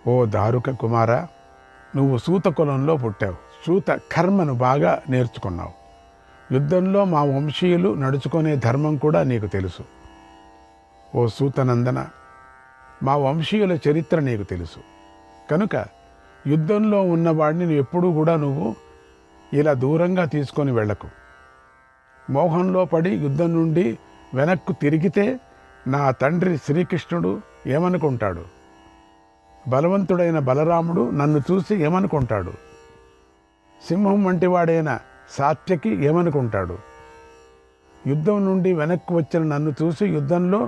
ఓ దారుక కుమార, నువ్వు సూత కులంలో పుట్టావు. సూత కర్మను బాగా నేర్చుకున్నావు. యుద్ధంలో మా వంశీయులు నడుచుకునే ధర్మం కూడా నీకు తెలుసు. ఓ సూతనందన, మా వంశీయుల చరిత్ర నీకు తెలుసు కనుక యుద్ధంలో ఉన్నవాడిని ఎప్పుడూ కూడా నువ్వు ఇలా దూరంగా తీసుకొని వెళ్ళకు. మోహంలో పడి యుద్ధం నుండి వెనక్కు తిరిగితే నా తండ్రి శ్రీకృష్ణుడు ఏమనుకుంటాడు? బలవంతుడైన బలరాముడు నన్ను చూసి ఏమనుకుంటాడు? సింహం వంటి వాడైన సాత్యకి ఏమనుకుంటాడు? యుద్ధం నుండి వెనక్కి వచ్చిన నన్ను చూసి యుద్ధంలో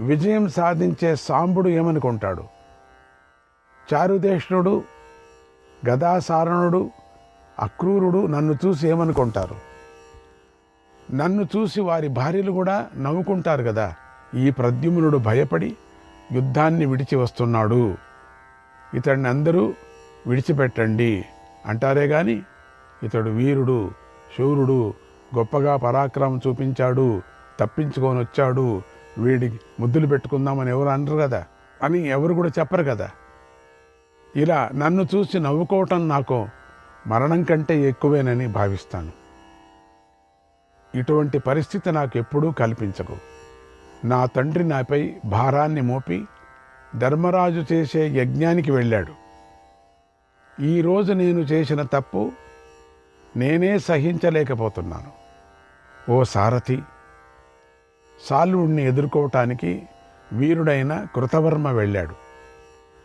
విజయం సాధించే సాంబుడు ఏమనుకుంటాడు? చారుదేష్ణుడు, గదాసారణుడు, అక్రూరుడు నన్ను చూసి ఏమనుకుంటారు? నన్ను చూసి వారి భార్యలు కూడా నవ్వుకుంటారు కదా. ఈ ప్రద్యుమ్నుడు భయపడి యుద్ధాన్ని విడిచి వస్తున్నాడు, ఇతడిని అందరూ విడిచిపెట్టండి అంటారే గాని ఇతడు వీరుడు, శూరుడు, గొప్పగా పరాక్రమం చూపించాడు, తప్పించుకొని వచ్చాడు, వీడికి ముద్దులు పెట్టుకుందామని ఎవరు అనరు కదా, అని ఎవరు కూడా చెప్పరు కదా. ఇలా నన్ను చూసి నవ్వుకోవటం నాకు మరణం కంటే ఎక్కువేనని భావిస్తాను. ఇటువంటి పరిస్థితి నాకు ఎప్పుడూ కల్పించకు. నా తండ్రి నాపై భారాన్ని మోపి ధర్మరాజు చేసే యజ్ఞానికి వెళ్ళాడు. ఈరోజు నేను చేసిన తప్పు నేనే సహించలేకపోతున్నాను. ఓ సారథి, సాల్వుడిని ఎదుర్కోవటానికి వీరుడైన కృతవర్మ వెళ్ళాడు.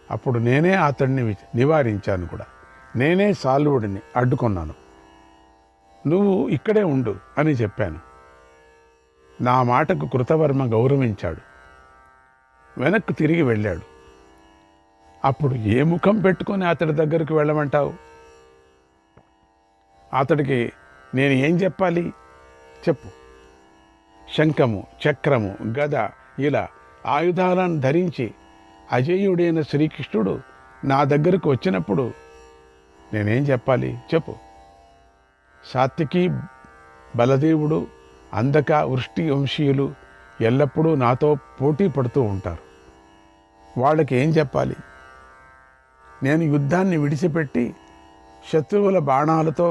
అప్పుడు నేనే అతడిని నివారించాను కూడా. నేనే సాల్వుడిని అడ్డుకున్నాను. నువ్వు ఇక్కడే ఉండు అని చెప్పాను. నా మాటకు కృతవర్మ గౌరవించాడు, వెనక్కు తిరిగి వెళ్ళాడు. అప్పుడు ఏ ముఖం పెట్టుకొని అతడి దగ్గరకు వెళ్ళమంటావు? అతడికి నేను ఏం చెప్పాలి చెప్పు. శంఖము, చక్రము, గద ఇలా ఆయుధాలను ధరించి అజేయుడైన శ్రీకృష్ణుడు నా దగ్గరకు వచ్చినప్పుడు నేనేం చెప్పాలి చెప్పు. సాత్వికి, బలదేవుడు, అందక, వృష్టి వంశీయులు ఎల్లప్పుడూ నాతో పోటీ పడుతూ ఉంటారు. వాళ్ళకి ఏం చెప్పాలి? నేను యుద్ధాన్ని విడిచిపెట్టి శత్రువుల బాణాలతో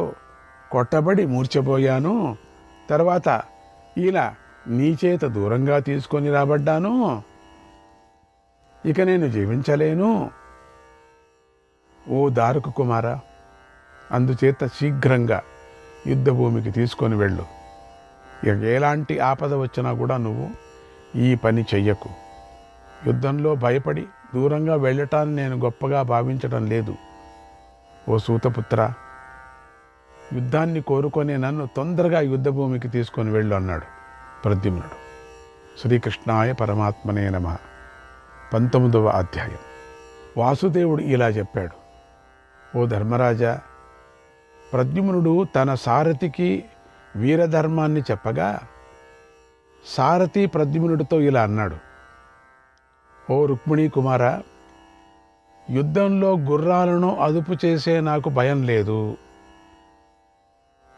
కొట్టబడి మూర్ఛపోయాను. తర్వాత ఇలా నీ చేత దూరంగా తీసుకొని రాబడ్డాను. ఇక నేను జీవించలేను. ఓ దారుక కుమార, అందుచేత శీఘ్రంగా యుద్ధభూమికి తీసుకొని వెళ్ళు. ఇక ఎలాంటి ఆపద వచ్చినా కూడా నువ్వు ఈ పని చెయ్యకు. యుద్ధంలో భయపడి దూరంగా వెళ్ళటాన్ని నేను గొప్పగా భావించటం లేదు. ఓ సూతపుత్ర, యుద్ధాన్ని కోరుకొని నన్ను తొందరగా యుద్ధభూమికి తీసుకొని వెళ్ళు అన్నాడు ప్రద్యుమ్నుడు. శ్రీకృష్ణాయ పరమాత్మనే నమః. 19వ అధ్యాయం. వాసుదేవుడు ఇలా చెప్పాడు. ఓ ధర్మరాజా, ప్రద్యుమ్నుడు తన సారథికి వీరధర్మాన్ని చెప్పగా సారథి ప్రద్యుమ్నుడితో ఇలా అన్నాడు. ఓ రుక్మిణీ కుమార, యుద్ధంలో గుర్రాలను అదుపు చేసే నాకు భయం లేదు.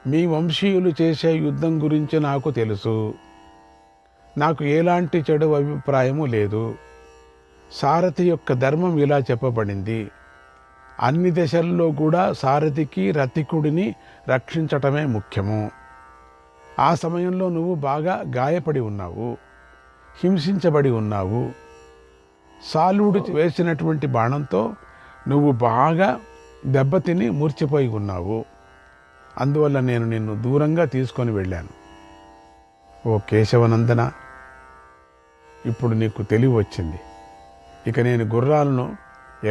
మీ వంశీయులు చేసే యుద్ధం గురించి నాకు తెలుసు. నాకు ఎలాంటి చెడు అభిప్రాయము లేదు. సారథి యొక్క ధర్మం ఇలా చెప్పబడింది. అన్ని దశల్లో కూడా సారథికి రథికుడిని రక్షించటమే ముఖ్యము. ఆ సమయంలో నువ్వు బాగా గాయపడి ఉన్నావు, హింసించబడి ఉన్నావు. సాల్వుడు వేసినటువంటి బాణంతో నువ్వు బాగా దెబ్బతిని మూర్ఛపోయి ఉన్నావు. అందువల్ల నేను నిన్ను దూరంగా తీసుకొని వెళ్ళాను. ఓ కేశవనందన, ఇప్పుడు నీకు తెలివి వచ్చింది. ఇక నేను గుర్రాలను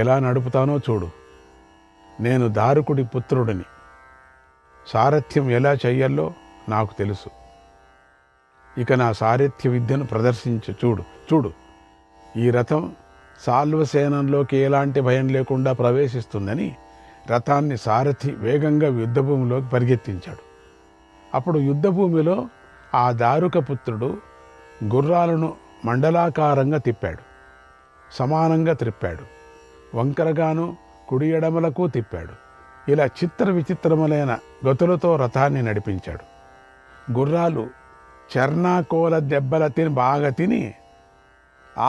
ఎలా నడుపుతానో చూడు. నేను దారుకుడి పుత్రుడిని. సారథ్యం ఎలా చెయ్యాలో నాకు తెలుసు. ఇక నా సారథ్య విద్యను ప్రదర్శించి చూడు. ఈ రథం సాల్వసేనంలోకి ఎలాంటి భయం లేకుండా ప్రవేశిస్తుందని రథాన్ని సారథి వేగంగా యుద్ధభూమిలోకి పరిగెత్తించాడు. అప్పుడు యుద్ధభూమిలో ఆ దారుక పుత్రుడు గుర్రాలను మండలాకారంగా తిప్పాడు, సమానంగా త్రిప్పాడు, వంకరగాను కుడి ఎడమలకు తిప్పాడు. ఇలా చిత్ర విచిత్రములైన గతులతో రథాన్ని నడిపించాడు. గుర్రాలు చర్నాకోల దెబ్బల బాగా తిని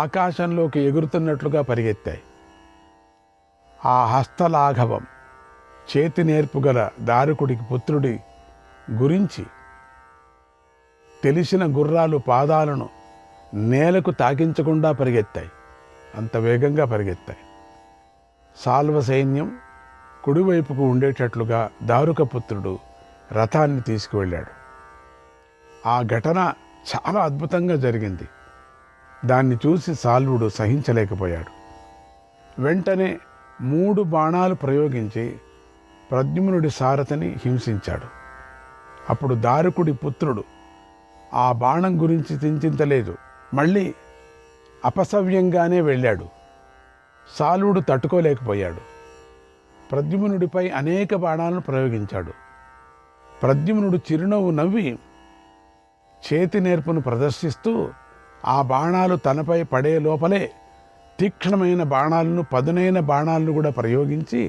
ఆకాశంలోకి ఎగురుతున్నట్లుగా పరిగెత్తాయి. ఆ హస్తలాఘవం, చేతి నేర్పుగల దారుకుడికి పుత్రుడి గురించి తెలిసిన గుర్రాలు పాదాలను నేలకు తాకించకుండా పరిగెత్తాయి. అంత వేగంగా పరిగెత్తాయి. సాల్వ సైన్యం కుడివైపుకు ఉండేటట్లుగా దారుకపుత్రుడు రథాన్ని తీసుకువెళ్ళాడు. ఆ ఘటన చాలా అద్భుతంగా జరిగింది. దాన్ని చూసి సాల్వుడు సహించలేకపోయాడు. వెంటనే 3 బాణాలు ప్రయోగించి ప్రద్యుమ్నుడి సారథిని హింసించాడు. అప్పుడు దారుకుడి పుత్రుడు ఆ బాణం గురించి చింతించలేదు. మళ్ళీ అపసవ్యంగానే వెళ్ళాడు. సాల్వుడు తట్టుకోలేకపోయాడు. ప్రద్యుమ్నుడిపై అనేక బాణాలను ప్రయోగించాడు. ప్రద్యుమ్నుడు చిరునవ్వు నవ్వి చేతి నేర్పును ప్రదర్శిస్తూ ఆ బాణాలు తనపై పడే లోపలే తీక్ష్ణమైన బాణాలను, పదునైన బాణాలను కూడా ప్రయోగించి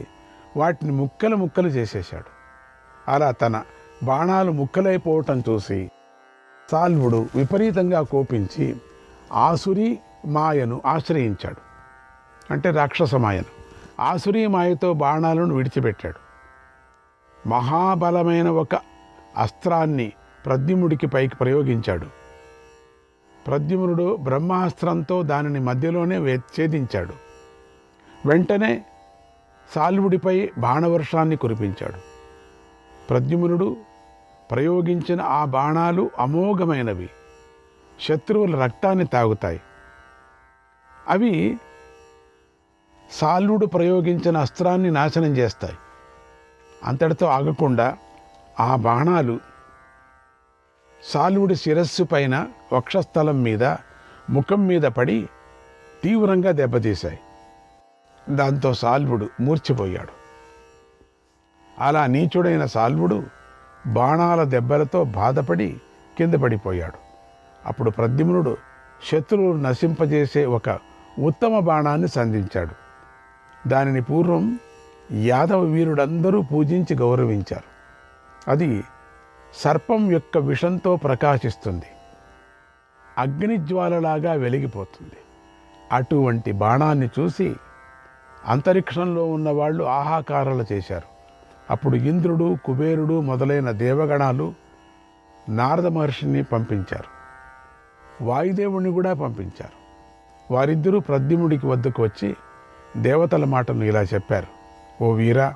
వాటిని ముక్కలు చేసేశాడు. అలా తన బాణాలు ముక్కలైపోవటం చూసి సాల్వుడు విపరీతంగా కోపించి ఆసురీ మాయను ఆశ్రయించాడు. అంటే రాక్షస మాయను. ఆసురీ మాయతో బాణాలను విడిచిపెట్టాడు. మహాబలమైన ఒక అస్త్రాన్ని ప్రద్యుమ్నుడికి పైకి ప్రయోగించాడు. ప్రద్యుమ్నుడు బ్రహ్మాస్త్రంతో దానిని మధ్యలోనే ఛేదించాడు. వెంటనే సాల్వుడిపై బాణవర్షాన్ని కురిపించాడు. ప్రద్యుమ్నుడు ప్రయోగించిన ఆ బాణాలు అమోఘమైనవి. శత్రువుల రక్తాన్ని తాగుతాయి. అవి సాల్వుడు ప్రయోగించిన అస్త్రాన్ని నాశనం చేస్తాయి. అంతటితో ఆగకుండా ఆ బాణాలు సాల్వుడి శిరస్సు పైన, వక్షస్థలం మీద, ముఖం మీద పడి తీవ్రంగా దెబ్బతీశాయి. దాంతో సాల్వుడు మూర్ఛిపోయాడు. అలా నీచుడైన సాల్వుడు బాణాల దెబ్బలతో బాధపడి కింద పడిపోయాడు. అప్పుడు ప్రద్యుమ్నుడు శత్రువులు నశింపజేసే ఒక ఉత్తమ బాణాన్ని సంధించాడు. దానిని పూర్వం యాదవ వీరుడందరూ పూజించి గౌరవించారు. అది సర్పం యొక్క విషంతో ప్రకాశిస్తుంది, అగ్నిజ్వాలలాగా వెలిగిపోతుంది. అటువంటి బాణాన్ని చూసి అంతరిక్షంలో ఉన్నవాళ్ళు ఆహాకారాలు చేశారు. అప్పుడు ఇంద్రుడు, కుబేరుడు మొదలైన దేవగణాలు నారద మహర్షిని పంపించారు. వాయుదేవుణ్ణి కూడా పంపించారు. వారిద్దరూ ప్రద్యుమ్నుడికి వద్దకు వచ్చి దేవతల మాటను ఇలా చెప్పారు: ఓ వీరా,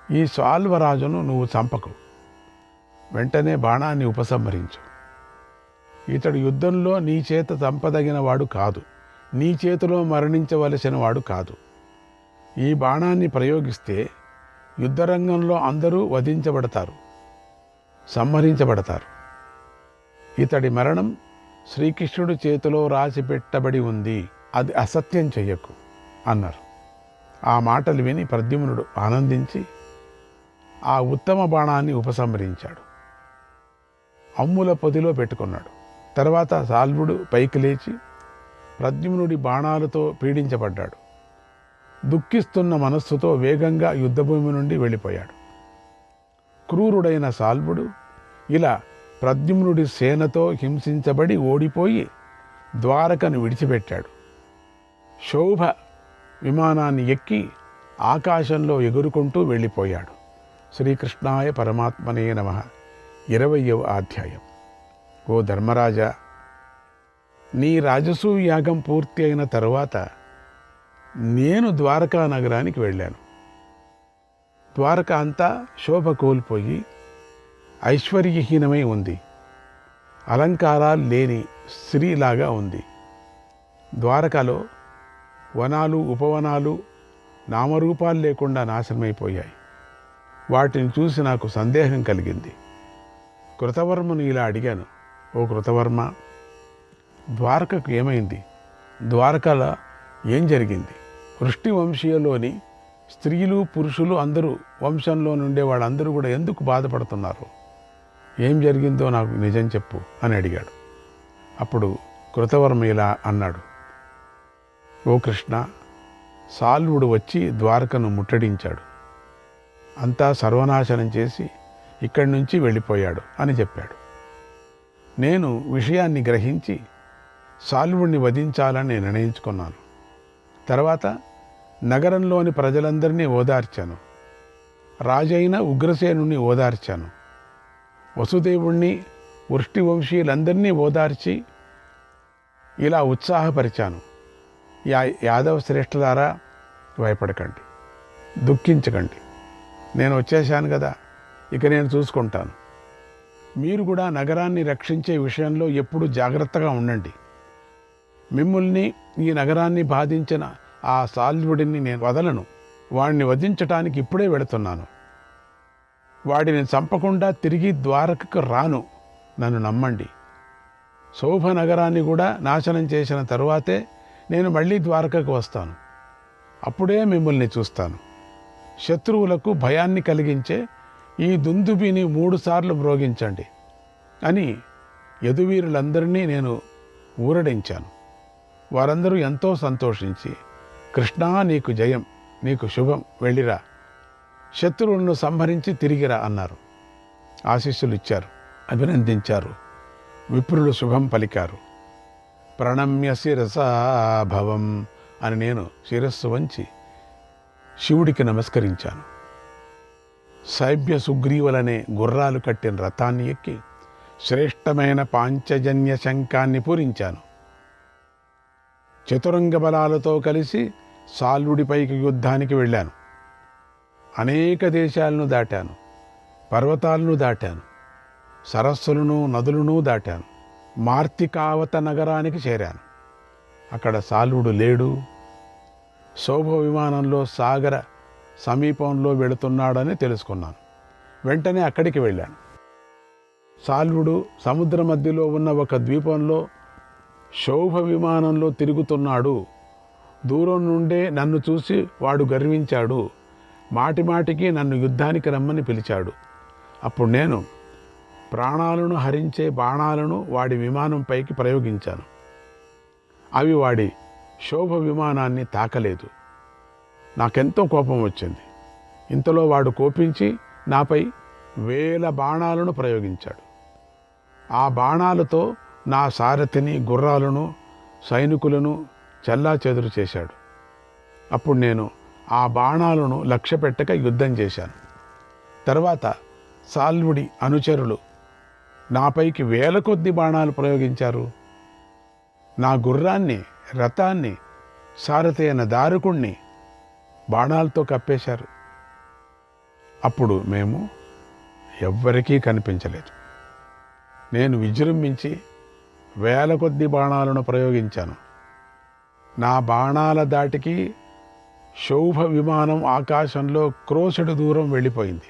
ఈ సాల్వరాజును నువ్వు చంపకు. వెంటనే బాణాన్ని ఉపసంహరించు. ఇతడు యుద్ధంలో నీ చేత చంపదగిన వాడు కాదు, నీ చేతిలో మరణించవలసిన వాడు కాదు. ఈ బాణాన్ని ప్రయోగిస్తే యుద్ధరంగంలో అందరూ వధించబడతారు, సంహరించబడతారు. ఇతడి మరణం శ్రీకృష్ణుడి చేతిలో రాసి పెట్టబడి ఉంది, అది అసత్యం చెయ్యకు అన్నారు. ఆ మాటలు విని ప్రద్యుమ్నుడు ఆనందించి ఆ ఉత్తమ బాణాన్ని ఉపసంహరించాడు. అమ్ముల పొదిలో పెట్టుకున్నాడు. తర్వాత సాల్వుడు పైకి లేచి ప్రద్యుమ్నుడి బాణాలతో పీడించబడ్డాడు. దుఃఖిస్తున్న మనస్సుతో వేగంగా యుద్ధభూమి నుండి వెళ్ళిపోయాడు. క్రూరుడైన సాల్వుడు ఇలా ప్రద్యుమ్నుడి సేనతో హింసించబడి ఓడిపోయి ద్వారకను విడిచిపెట్టాడు. శోభ విమానాన్ని ఎక్కి ఆకాశంలో ఎగురుకుంటూ వెళ్ళిపోయాడు. శ్రీకృష్ణాయ పరమాత్మనే నమః. 20వ అధ్యాయం. ఓ ధర్మరాజా, నీ రాజసూయ యాగం పూర్తి అయిన తరువాత నేను ద్వారకా నగరానికి వెళ్ళాను. ద్వారక అంతా శోభ కోల్పోయి ఐశ్వర్యహీనమై ఉంది. అలంకారాలు లేని స్త్రీలాగా ఉంది. ద్వారకలో వనాలు, ఉపవనాలు నామరూపాలు లేకుండా నాశనమైపోయాయి. వాటిని చూసి నాకు సందేహం కలిగింది. కృతవర్మను ఇలా అడిగాను: ఓ కృతవర్మ, ద్వారకకు ఏమైంది? ద్వారకలో ఏం జరిగింది? వృష్టి వంశీయులోని స్త్రీలు, పురుషులు అందరూ, వంశంలో నుండే వాళ్ళందరూ కూడా ఎందుకు బాధపడుతున్నారు? ఏం జరిగిందో నాకు నిజం చెప్పు అని అడిగాడు. అప్పుడు కృతవర్మ ఇలా అన్నాడు: ఓ కృష్ణ, సాల్వుడు వచ్చి ద్వారకను ముట్టడించాడు. అంతా సర్వనాశనం చేసి ఇక్కడి నుంచి వెళ్ళిపోయాడు అని చెప్పాడు. నేను విషయాన్ని గ్రహించి సాల్వుడిని వధించాలని నిర్ణయించుకున్నాను. తర్వాత నగరంలోని ప్రజలందరినీ ఓదార్చాను. రాజైన ఉగ్రసేనుని ఓదార్చాను. వసుదేవుణ్ణి, వృష్టివంశీయులందరినీ ఓదార్చి ఇలా ఉత్సాహపరిచాను. యాదవ శ్రేష్ఠులారా, భయపడకండి, దుఃఖించకండి. నేను వచ్చేశాను కదా, ఇక నేను చూసుకుంటాను. మీరు కూడా నగరాన్ని రక్షించే విషయంలో ఎప్పుడూ జాగ్రత్తగా ఉండండి. మిమ్మల్ని, ఈ నగరాన్ని బాధించిన ఆ సాల్వుడిని నేను వదలను. వాడిని వధించటానికి ఇప్పుడే వెళుతున్నాను. వాడిని చంపకుండా తిరిగి ద్వారకకు రాను. నన్ను నమ్మండి. శోభ నగరాన్ని కూడా నాశనం చేసిన తరువాతే నేను మళ్ళీ ద్వారకకు వస్తాను. అప్పుడే మిమ్మల్ని చూస్తాను. శత్రువులకు భయాన్ని కలిగించే ఈ దుందుబిని 3 సార్లు మ్రోగించండి అని యదువీరులందరినీ నేను ఊరడించాను. వారందరూ ఎంతో సంతోషించి, కృష్ణా, నీకు జయం, నీకు శుభం, వెళ్ళిరా, శత్రువులను సంహరించి తిరిగిరా అన్నారు. ఆశీస్సులు ఇచ్చారు, అభినందించారు. విప్రులు శుభం పలికారు. ప్రణమ్య శిరసా భవం అని నేను శిరస్సు వంచి శివుడికి నమస్కరించాను. సైభ్య సుగ్రీవులనే గుర్రాలు కట్టిన రథాన్ని ఎక్కి శ్రేష్టమైన పాంచజన్య శంఖాన్ని పూరించాను. చతురంగ బలాలతో కలిసి సాల్వుడిపైకి యుద్ధానికి వెళ్ళాను. అనేక దేశాలను దాటాను, పర్వతాలను దాటాను, సరస్సులను, నదులను దాటాను. మార్తికావత నగరానికి చేరాను. అక్కడ సాల్వుడు లేడు. శోభ విమానంలో సాగర సమీపంలో వెళుతున్నాడని తెలుసుకున్నాను. వెంటనే అక్కడికి వెళ్ళాను. సాల్వుడు సముద్ర మధ్యలో ఉన్న ఒక ద్వీపంలో శోభ విమానంలో తిరుగుతున్నాడు. దూరం నుండే నన్ను చూసి వాడు గర్వించాడు. మాటిమాటికి నన్ను యుద్ధానికి రమ్మని పిలిచాడు. అప్పుడు నేను ప్రాణాలను హరించే బాణాలను వాడి విమానంపైకి ప్రయోగించాను. అవి వాడి శోభ విమానాన్ని తాకలేదు. నాకెంతో కోపం వచ్చింది. ఇంతలో వాడు కోపించి నాపై 1000 బాణాలను ప్రయోగించాడు. ఆ బాణాలతో నా సారథిని, గుర్రాలను, సైనికులను చెల్లాచెదురు చేశాడు. అప్పుడు నేను ఆ బాణాలను లక్ష్యపెట్టక యుద్ధం చేశాను. తర్వాత సాల్వుడి అనుచరులు నాపైకి 1000 కొద్ది బాణాలు ప్రయోగించారు. నా గుర్రాన్ని, రథాన్ని, సారథి అయిన దారుకుణ్ణి బాణాలతో కప్పేశారు. అప్పుడు మేము ఎవ్వరికీ కనిపించలేదు. నేను విజృంభించి 1000 కొద్ది బాణాలను ప్రయోగించాను. నా బాణాల దాటికి శోభ విమానం ఆకాశంలో క్రోసెడు దూరం వెళ్ళిపోయింది.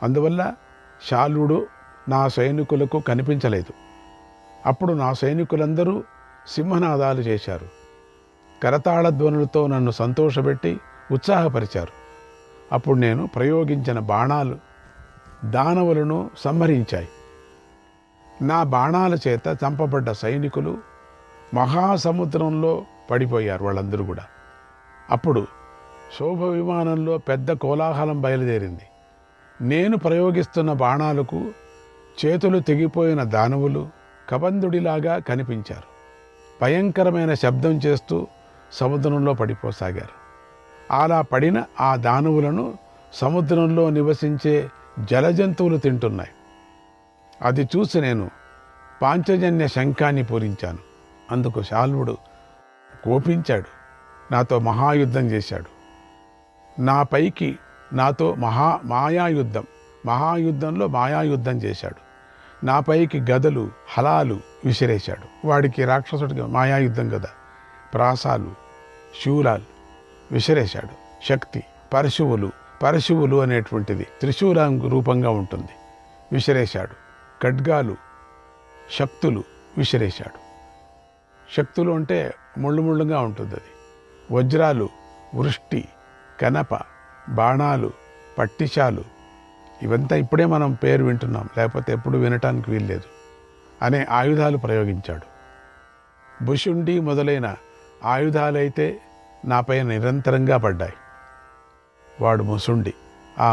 అందువల్ల శాల్వుడు నా సైనికులకు కనిపించలేదు. అప్పుడు నా సైనికులందరూ సింహనాదాలు చేశారు. కరతాళ ధ్వనులతో నన్ను సంతోషపెట్టి ఉత్సాహపరిచారు. అప్పుడు నేను ప్రయోగించిన బాణాలు దానవులను సంహరించాయి. నా బాణాల చేత చంపబడ్డ సైనికులు మహాసముద్రంలో పడిపోయారు వాళ్ళందరూ కూడా. అప్పుడు శోభ విమానంలో పెద్ద కోలాహలం బయలుదేరింది. నేను ప్రయోగిస్తున్న బాణాలకు చేతులు తెగిపోయిన దానవులు కబంధుడిలాగా కనిపించారు. భయంకరమైన శబ్దం చేస్తూ సముద్రంలో పడిపోసాగారు. అలా పడిన ఆ దానవులను సముద్రంలో నివసించే జలజంతువులు తింటున్నాయి. అది చూసి నేను పాంచజన్య శంఖాన్ని పూరించాను. అందుకు శాల్వుడు కోపించాడు. నాతో మహాయుద్ధం చేశాడు. నా పైకి నాతో మహాయుద్ధంలో మాయాయుద్ధం చేశాడు. నా పైకి గదలు, హలాలు విసిరేశాడు. వాడికి రాక్షసుడికి మాయాయుద్ధం కదా, ప్రాసాలు, శూలాలు విసిరేశాడు. శక్తి, పరశువులు అనేటువంటిది త్రిశూలం రూపంగా ఉంటుంది, విసిరేశాడు. ఖడ్గాలు, శక్తులు విసిరేశాడు. శక్తులు అంటే ముళ్ళుగా ఉంటుంది అది. వజ్రాలు, వృష్టి, కనప, బాణాలు, పట్టిశాలు, ఇవంతా ఇప్పుడే మనం పేరు వింటున్నాం, లేకపోతే ఎప్పుడు వినటానికి వీల్లేదు అనే ఆయుధాలు ప్రయోగించాడు. భుషుండి మొదలైన ఆయుధాలైతే నాపై నిరంతరంగా పడ్డాయి. వాడు ఆ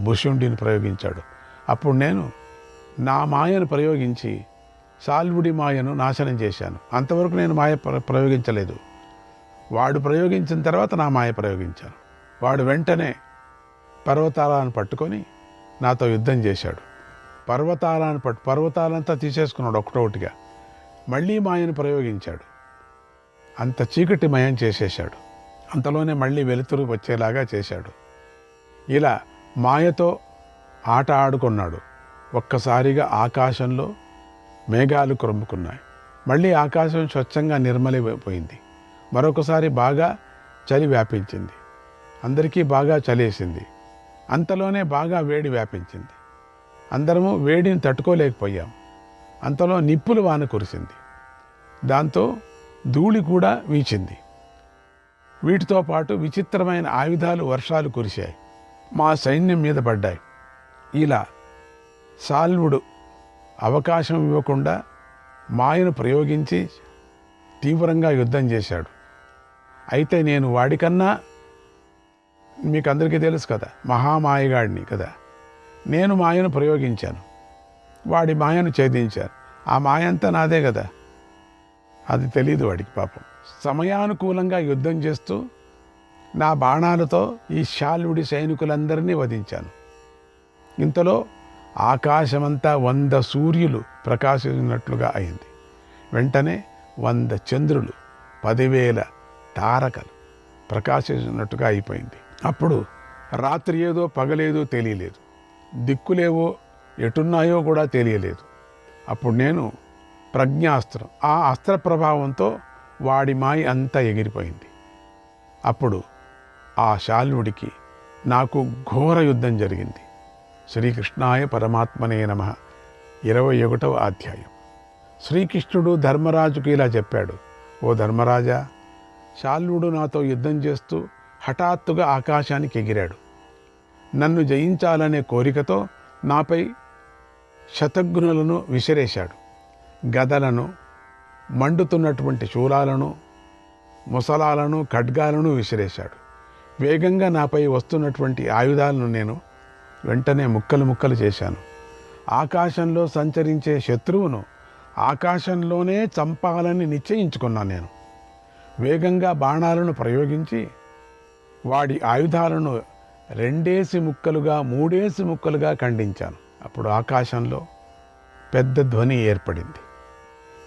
భుషుండిని ప్రయోగించాడు. అప్పుడు నేను నా మాయను ప్రయోగించి సాల్వుడి మాయను నాశనం చేశాను. అంతవరకు నేను మాయ ప్రయోగించలేదు. వాడు ప్రయోగించిన తర్వాత నా మాయ ప్రయోగించాను. వాడు వెంటనే పర్వతాలను పట్టుకొని నాతో యుద్ధం చేశాడు. పర్వతాలంతా తీసేసుకున్నాడు ఒకటొకటిగా. మళ్ళీ మాయను ప్రయోగించాడు. అంత చీకటి మయం చేసేశాడు. అంతలోనే మళ్ళీ వెలుతురు వచ్చేలాగా చేశాడు. ఇలా మాయతో ఆట ఆడుకున్నాడు. ఒక్కసారిగా ఆకాశంలో మేఘాలు క్రొమ్ముకున్నాయి. మళ్ళీ ఆకాశం స్వచ్ఛంగా నిర్మలైపోయింది. మరొకసారి బాగా చలి వ్యాపించింది. అందరికీ బాగా చలేసింది. అంతలోనే బాగా వేడి వ్యాపించింది. అందరము వేడిని తట్టుకోలేకపోయాం. అంతలో నిప్పులు వాన కురిసింది. దాంతో ధూళి కూడా వీచింది. వీటితో పాటు విచిత్రమైన ఆయుధాలు వర్షాలు కురిశాయి. మా సైన్యం మీద పడ్డాయి. ఇలా సాల్వుడు అవకాశం ఇవ్వకుండా మాయను ప్రయోగించి తీవ్రంగా యుద్ధం చేశాడు. అయితే నేను వాడికన్నా, మీకు అందరికీ తెలుసు కదా, మహామాయగాడిని కదా. నేను మాయను ప్రయోగించాను, వాడి మాయను ఛేదించాను. ఆ మాయ అంతా నాదే కదా. అది తెలీదు వాడికి పాపం. సమయానుకూలంగా యుద్ధం చేస్తూ నా బాణాలతో ఈ శాల్వుడి సైనికులందరినీ వధించాను. ఇంతలో ఆకాశమంతా 100 సూర్యులు ప్రకాశించినట్లుగా అయింది. వెంటనే 100 చంద్రులు, 10,000 తారకలు ప్రకాశించినట్టుగా అయిపోయింది. అప్పుడు రాత్రి ఏదో పగలేదో తెలియలేదు, దిక్కులేవో ఎటున్నాయో కూడా తెలియలేదు. అప్పుడు నేను ప్రజ్ఞాస్త్రం, ఆ అస్త్ర ప్రభావంతో వాడి మాయ అంతా ఎగిరిపోయింది. అప్పుడు ఆ శాల్వుడికి నాకు ఘోర యుద్ధం జరిగింది. శ్రీకృష్ణాయ పరమాత్మనే నమః. 21వ అధ్యాయం. శ్రీకృష్ణుడు ధర్మరాజుకు ఇలా చెప్పాడు: ఓ ధర్మరాజా, శాల్వుడు నాతో యుద్ధం చేస్తూ హఠాత్తుగా ఆకాశానికి ఎగిరాడు. నన్ను జయించాలనే కోరికతో నాపై శతఘ్నులను విసిరేశాడు. గదలను, మండుతున్నటువంటి శూలాలను, ముసలాలను, ఖడ్గాలను విసిరేశాడు. వేగంగా నాపై వస్తున్నటువంటి ఆయుధాలను నేను వెంటనే ముక్కలు ముక్కలు చేశాను. ఆకాశంలో సంచరించే శత్రువును ఆకాశంలోనే చంపాలని నిశ్చయించుకున్నాను. నేను వేగంగా బాణాలను ప్రయోగించి వాడి ఆయుధాలను 2 ముక్కలుగా 3 ముక్కలుగా ఖండించాను. అప్పుడు ఆకాశంలో పెద్ద ధ్వని ఏర్పడింది.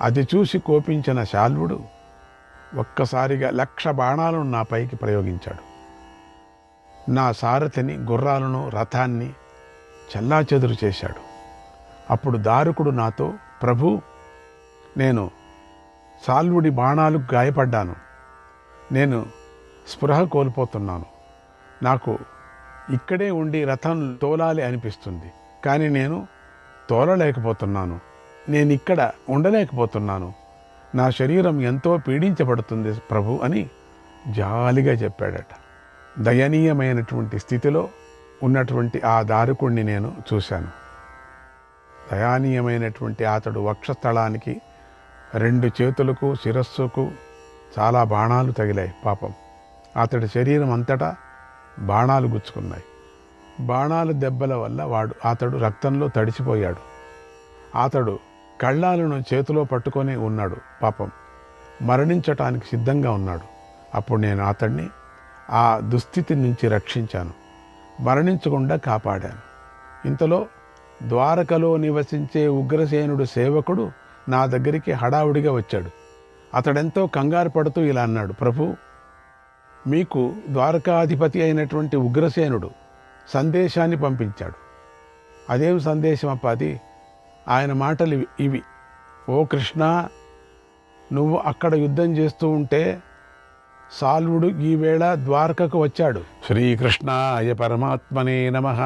అది చూసి కోపించిన శాల్వుడు ఒక్కసారిగా 1,00,000 బాణాలను నా పైకి ప్రయోగించాడు. నా సారథిని, గుర్రాలను, రథాన్ని చెల్లాచెదురు చేశాడు. అప్పుడు దారుకుడు నాతో: ప్రభు, నేను శాల్వుడి బాణాలకు గాయపడ్డాను. నేను స్పృహ కోల్పోతున్నాను. నాకు ఇక్కడే ఉండి రథం తోలాలి అనిపిస్తుంది, కానీ నేను తోలలేకపోతున్నాను. నేను ఇక్కడ ఉండలేకపోతున్నాను. నా శరీరం ఎంతో పీడించబడుతుంది ప్రభు అని జాలిగా చెప్పాడట. దయనీయమైనటువంటి స్థితిలో ఉన్నటువంటి ఆ దారుకుణ్ణి నేను చూశాను. దయనీయమైనటువంటి అతడు వక్షస్థలానికి, 2 చేతులకు, శిరస్సుకు చాలా బాణాలు తగిలాయి. పాపం, అతడి శరీరం అంతటా బాణాలు గుచ్చుకున్నాయి. బాణాల దెబ్బల వల్ల అతడు రక్తంలో తడిసిపోయాడు. అతడు కళ్ళాలను చేతిలో పట్టుకొని ఉన్నాడు. పాపం, మరణించటానికి సిద్ధంగా ఉన్నాడు. అప్పుడు నేను అతడిని ఆ దుస్థితి నుంచి రక్షించాను, మరణించకుండా కాపాడాను. ఇంతలో ద్వారకలో నివసించే ఉగ్రసేనుడు సేవకుడు నా దగ్గరికి హడావుడిగా వచ్చాడు. అతడెంతో కంగారు పడుతూ ఇలా అన్నాడు: ప్రభు, మీకు ద్వారకాధిపతి అయినటువంటి ఉగ్రసేనుడు సందేశాన్ని పంపించాడు. అదేం సందేశం అప్ప అది? ఆయన మాటలు ఇవి: ఓ కృష్ణ, నువ్వు అక్కడ యుద్ధం చేస్తూ ఉంటే సాల్వుడు ఈవేళ ద్వారకకు వచ్చాడు. శ్రీకృష్ణాయ పరమాత్మనే నమః.